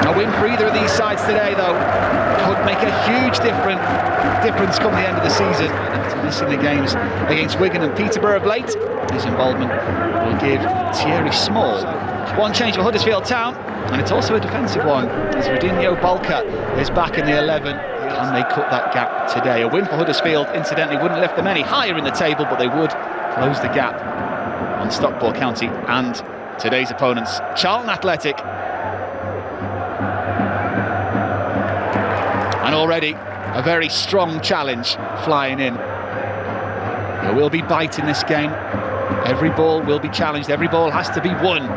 A win for either of these sides today, though, could make a huge difference come the end of the season. After missing the games against Wigan and Peterborough of late, his involvement will give Thierry Small one change for Huddersfield Town, and it's also a defensive one, as Radinho Balca is back in the 11. Can they cut that gap today? A win for Huddersfield, incidentally, wouldn't lift them any higher in the table, but they would close the gap on Stockport County and today's opponents, Charlton Athletic. And already a very strong challenge flying in. There will be bite in this game. Every ball will be challenged. Every ball has to be won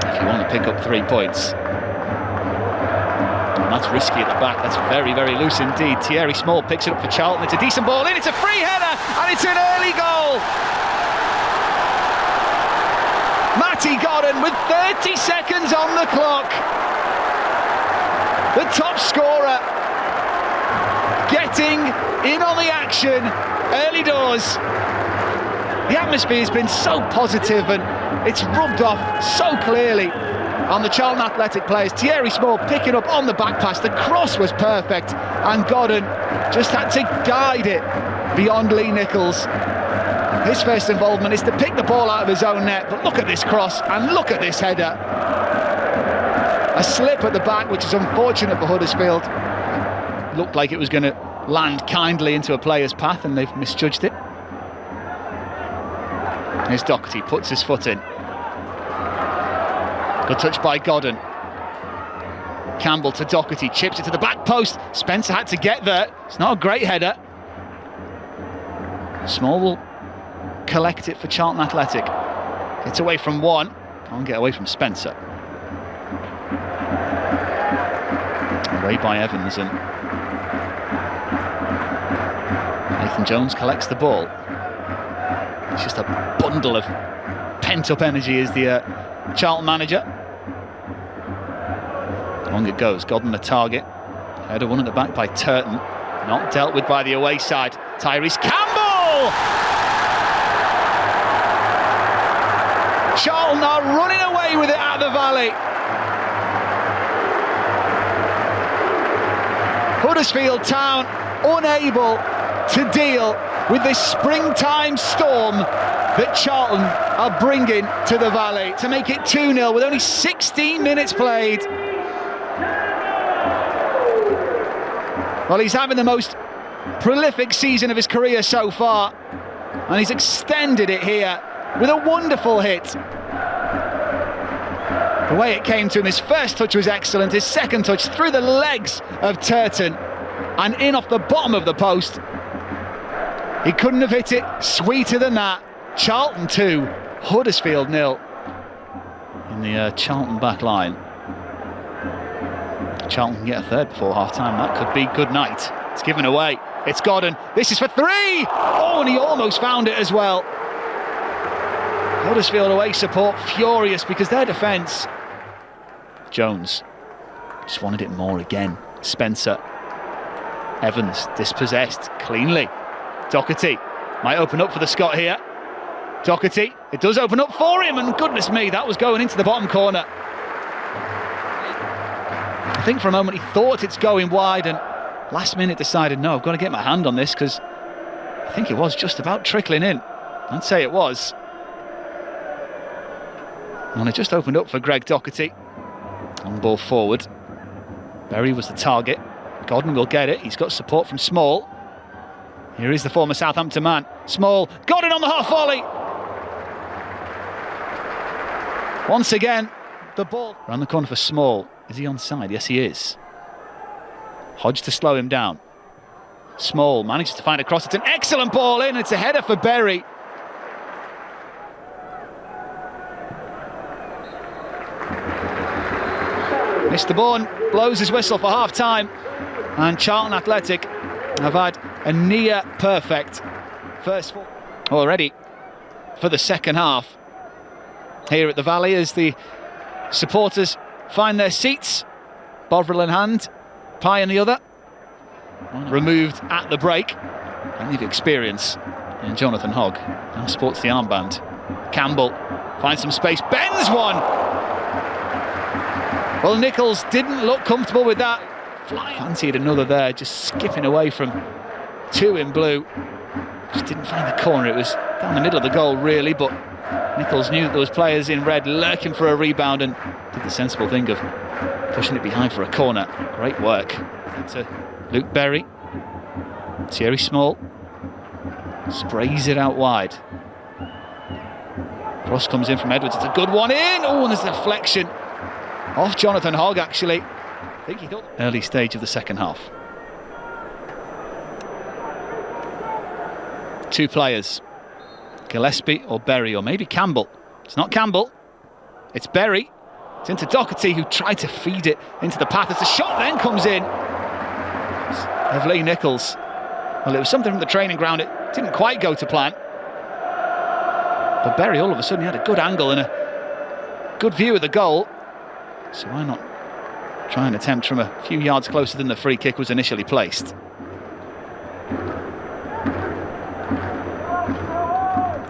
if you want to pick up 3 points. And that's risky at the back. That's very, very loose indeed. Thierry Small picks it up for Charlton. It's a decent ball in. It's a free header and it's an early goal. Matty Godden with 30 seconds on the clock. The top scorer getting in on the action early doors. The atmosphere has been so positive and it's rubbed off so clearly on the Charlton Athletic players. Thierry Small picking up on the back pass. The cross was perfect and Godden just had to guide it beyond Lee Nichols. His first involvement is to pick the ball out of his own net, but look at this cross and look at this header. A slip at the back, which is unfortunate for Huddersfield. Looked like it was going to land kindly into a player's path and they've misjudged it. Here's Doherty, puts his foot in. Good touch by Godden. Campbell to Doherty, chips it to the back post. Spencer had to get there. It's not a great header. Small will collect it for Charlton Athletic. Gets away from one, can't get away from Spencer. Away by Evans and Nathan Jones collects the ball. It's just a bundle of pent-up energy is the Charlton manager. Long it goes, Godden the target. Header won at the back by Turton. Not dealt with by the away side. Tyrese Campbell! Charlton are running away with it out of the Valley. Huddersfield Town unable to deal with this springtime storm that Charlton are bringing to the Valley to make it 2-0 with only 16 minutes played. Well, he's having the most prolific season of his career so far, and he's extended it here with a wonderful hit. The way it came to him, his first touch was excellent, his second touch through the legs of Turton and in off the bottom of the post. He couldn't have hit it sweeter than that. Charlton 2, Huddersfield 0 in the Charlton back line. Charlton can get a third before half-time. That could be good night. It's given away. It's Godden. This is for 3! Oh, and he almost found it as well. Huddersfield away support furious because their defence. Jones just wanted it more again. Spencer. Evans dispossessed cleanly. Doherty might open up for the Scot here. Doherty, it does open up for him, and goodness me, that was going into the bottom corner. I think for a moment he thought it's going wide and last minute decided, no, I've got to get my hand on this because I think it was just about trickling in. I'd say it was. And it just opened up for Greg Doherty. On ball forward. Berry was the target. Godden will get it. He's got support from Small. Here is the former Southampton man. Small, got it on the half volley. Once again, the ball. Round the corner for Small. Is he onside? Yes, he is. Hodge to slow him down. Small manages to find a cross. It's an excellent ball in. It's a header for Berry. Mr. Bourne blows his whistle for half-time, and Charlton Athletic have had a near-perfect first four already for the second half here at the Valley as the supporters find their seats, Bovril in hand, pie in the other. Removed at the break. Plenty of experience in Jonathan Hogg. Now sports the armband. Campbell finds some space, bends one. Well, Nichols didn't look comfortable with that. Fancied another there, just skipping away from two in blue. Just didn't find the corner. It was down the middle of the goal, really, but Nichols knew that there was players in red lurking for a rebound and did the sensible thing of pushing it behind for a corner. Great work. To Luke Berry. Thierry Small sprays it out wide. Cross comes in from Edwards. It's a good one in. Oh, and there's a deflection off Jonathan Hogg, actually. I think he got early stage of the second half. Two players, Gillespie or Berry, or maybe Campbell. It's not Campbell, it's Berry. It's into Doherty, who tried to feed it into the path as the shot then comes in of Lee Nichols. Well, it was something from the training ground. It didn't quite go to plan. But Berry all of a sudden had a good angle and a good view of the goal. So why not try and attempt from a few yards closer than the free kick was initially placed.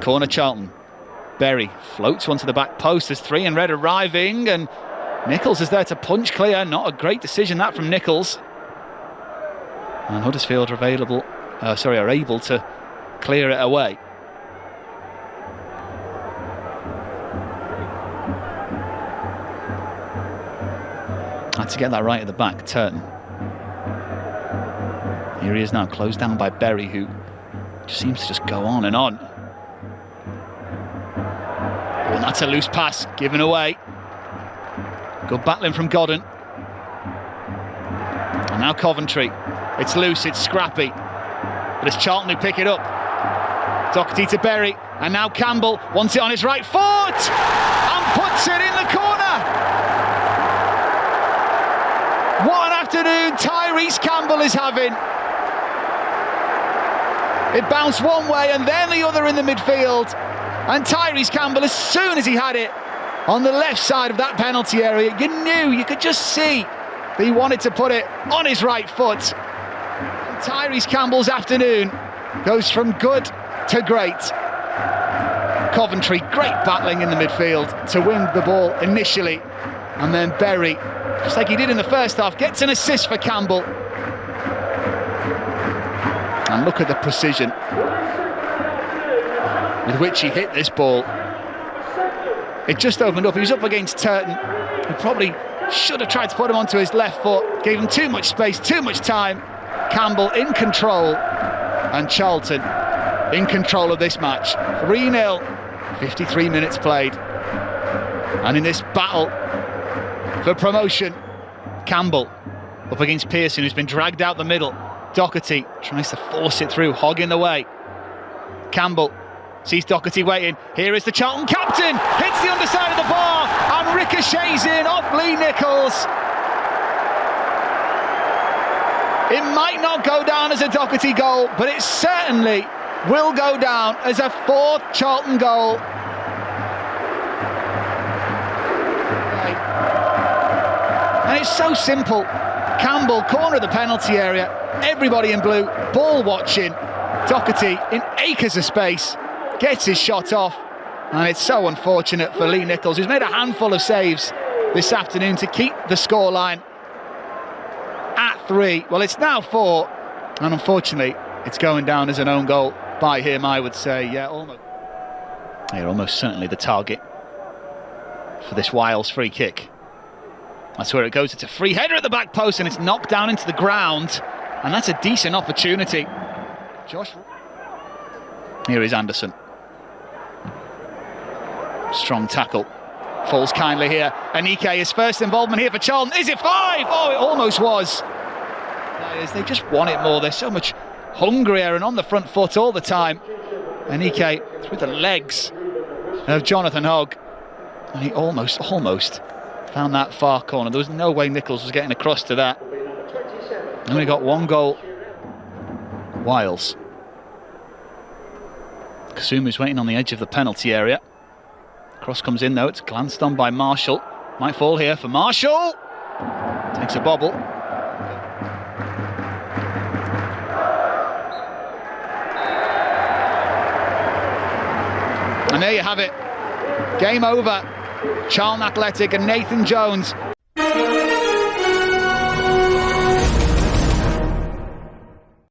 Corner Charlton. Berry floats onto the back post. There's three in red arriving, and Nichols is there to punch clear. Not a great decision that from Nichols. And Huddersfield are able to clear it away. Had to get that right at the back, Turton. Here he is now, closed down by Berry, who just seems to just go on and on. And that's a loose pass, given away. Good battling from Godden. And now Coventry. It's loose, it's scrappy. But it's Charlton who pick it up. Doherty to Berry, and now Campbell wants it on his right foot and puts it in the corner. What an afternoon Tyrese Campbell is having. It bounced one way and then the other in the midfield. And Tyrese Campbell, as soon as he had it on the left side of that penalty area, you could just see that he wanted to put it on his right foot. And Tyrese Campbell's afternoon goes from good to great. Coventry, great battling in the midfield to win the ball initially. And then Berry, just like he did in the first half, gets an assist for Campbell. And look at the precision with which he hit this ball. It just opened up. He was up against Turton, who probably should have tried to put him onto his left foot. Gave him too much space, too much time. Campbell in control, and Charlton in control of this match. 3-0, 53 minutes played. And in this battle for promotion, Campbell up against Pearson, who's been dragged out the middle. Doherty tries to force it through, Hogg in the way. Campbell sees Doherty waiting. Here is the Charlton captain, hits the underside of the bar and ricochets in off Lee Nichols. It might not go down as a Doherty goal, but it certainly will go down as a fourth Charlton goal. And it's so simple. Campbell, corner of the penalty area, everybody in blue, ball watching. Doherty in acres of space, gets his shot off, and it's so unfortunate for Lee Nichols, who's made a handful of saves this afternoon to keep the scoreline at 3. Well, it's now 4, and unfortunately it's going down as an own goal by him, I would say. Yeah, almost certainly the target for this Wiles free kick. That's where it goes. It's a free header at the back post, and it's knocked down into the ground, and that's a decent opportunity. Josh. Here is Anderson. Strong tackle. Falls kindly here. Anike, his first involvement here for Charlton. Is it 5? Oh, it almost was. They just want it more. They're so much hungrier and on the front foot all the time. Anike through the legs of Jonathan Hogg. And he almost found that far corner. There was no way Nichols was getting across to that. Only got one goal. Wiles. Kasuma's waiting on the edge of the penalty area. Cross comes in though, it's glanced on by Marshall. Might fall here for Marshall. Takes a bobble. And there you have it. Game over. Charlton Athletic and Nathan Jones